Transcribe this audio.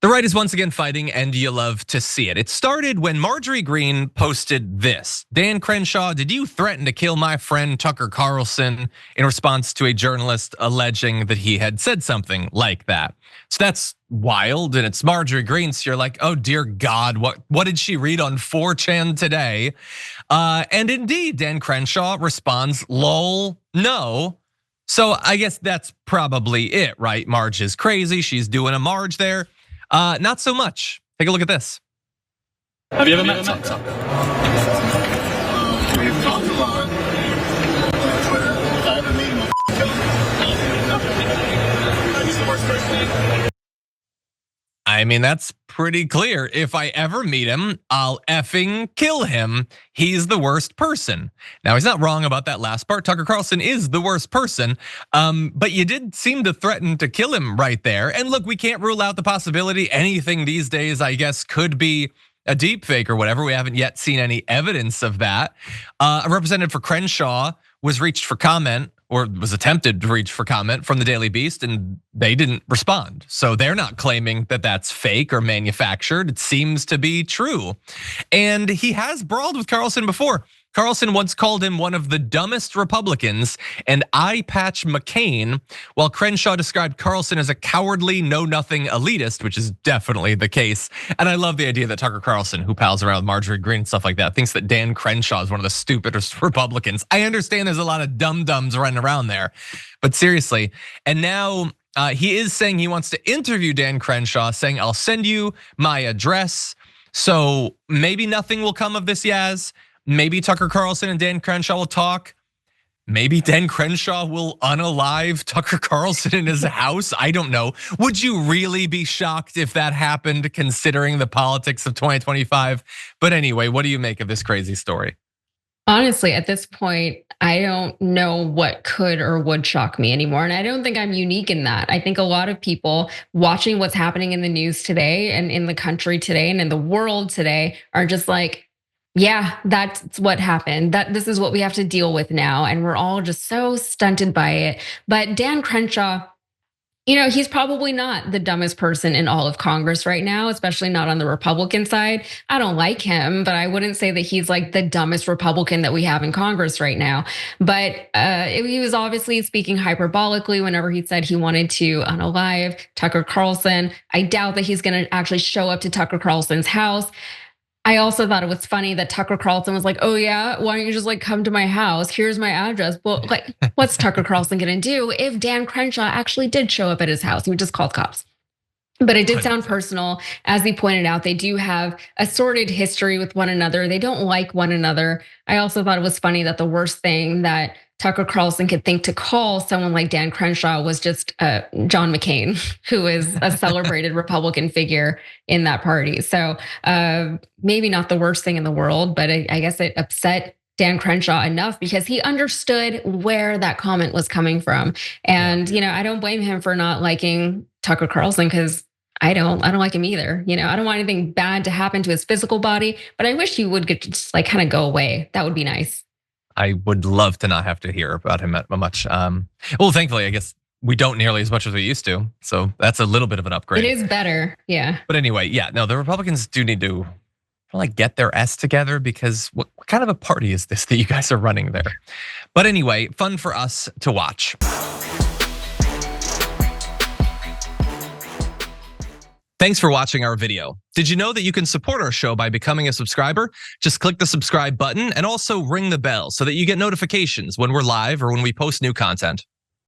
The right is once again fighting, and you love to see it. It started when Marjorie Greene posted this. Dan Crenshaw, did you threaten to kill my friend Tucker Carlson in response to a journalist alleging that he had said something like that? So that's wild, and it's Marjorie Greene, so you're like, oh dear God, what did she read on 4chan today? And indeed, Dan Crenshaw responds, lol, no. So I guess that's probably it, right? Marge is crazy, she's doing a Marge there. Not so much. Take a look at this. Have you ever met Tucker? We've talked a lot. Twitter. I haven't met him. He's the worst person. I mean, that's pretty clear. If I ever meet him, I'll effing kill him. He's the worst person. Now, he's not wrong about that last part. Tucker Carlson is the worst person, but you did seem to threaten to kill him right there. And look, we can't rule out the possibility anything these days, I guess, could be a deep fake or whatever. We haven't yet seen any evidence of that. A representative for Crenshaw was reached for comment, or was attempted to reach for comment from the Daily Beast, and they didn't respond. So they're not claiming that that's fake or manufactured. It seems to be true. And he has brawled with Carlson before. Carlson once called him one of the dumbest Republicans and eye patch McCain, while Crenshaw described Carlson as a cowardly, know-nothing elitist, which is definitely the case. And I love the idea that Tucker Carlson, who pals around with Marjorie Greene and stuff like that, thinks that Dan Crenshaw is one of the stupidest Republicans. I understand there's a lot of dum-dums running around there, but seriously. And now he is saying he wants to interview Dan Crenshaw, saying, I'll send you my address. So maybe nothing will come of this, Yaz. Maybe Tucker Carlson and Dan Crenshaw will talk. Maybe Dan Crenshaw will unalive Tucker Carlson in his house. I don't know. Would you really be shocked if that happened, considering the politics of 2025? But anyway, what do you make of this crazy story? Honestly, at this point, I don't know what could or would shock me anymore. And I don't think I'm unique in that. I think a lot of people watching what's happening in the news today and in the country today and in the world today are just like, yeah, that's what happened. This is what we have to deal with now. And we're all just so stunted by it. But Dan Crenshaw, he's probably not the dumbest person in all of Congress right now, especially not on the Republican side. I don't like him, but I wouldn't say that he's like the dumbest Republican that we have in Congress right now. But he was obviously speaking hyperbolically whenever he said he wanted to unalive Tucker Carlson. I doubt that he's gonna actually show up to Tucker Carlson's house. I also thought it was funny that Tucker Carlson was like, oh yeah, why don't you just like come to my house? Here's my address. Well, like, what's Tucker Carlson gonna do if Dan Crenshaw actually did show up at his house? He would just call the cops. But it did sound personal. As he pointed out, they do have a sordid history with one another. They don't like one another. I also thought it was funny that the worst thing that Tucker Carlson could think to call someone like Dan Crenshaw was just John McCain, who is a celebrated Republican figure in that party. So maybe not the worst thing in the world, but I guess it upset Dan Crenshaw enough because he understood where that comment was coming from. And I don't blame him for not liking Tucker Carlson, because I don't like him either. I don't want anything bad to happen to his physical body, but I wish he would just like kind of go away. That would be nice. I would love to not have to hear about him much. Well, thankfully, I guess we don't nearly as much as we used to. So that's a little bit of an upgrade. It is better, yeah. But anyway, no, the Republicans do need to like get their S together, because what kind of a party is this that you guys are running there? But anyway, fun for us to watch. Thanks for watching our video. Did you know that you can support our show by becoming a subscriber? Just click the subscribe button and also ring the bell so that you get notifications when we're live or when we post new content.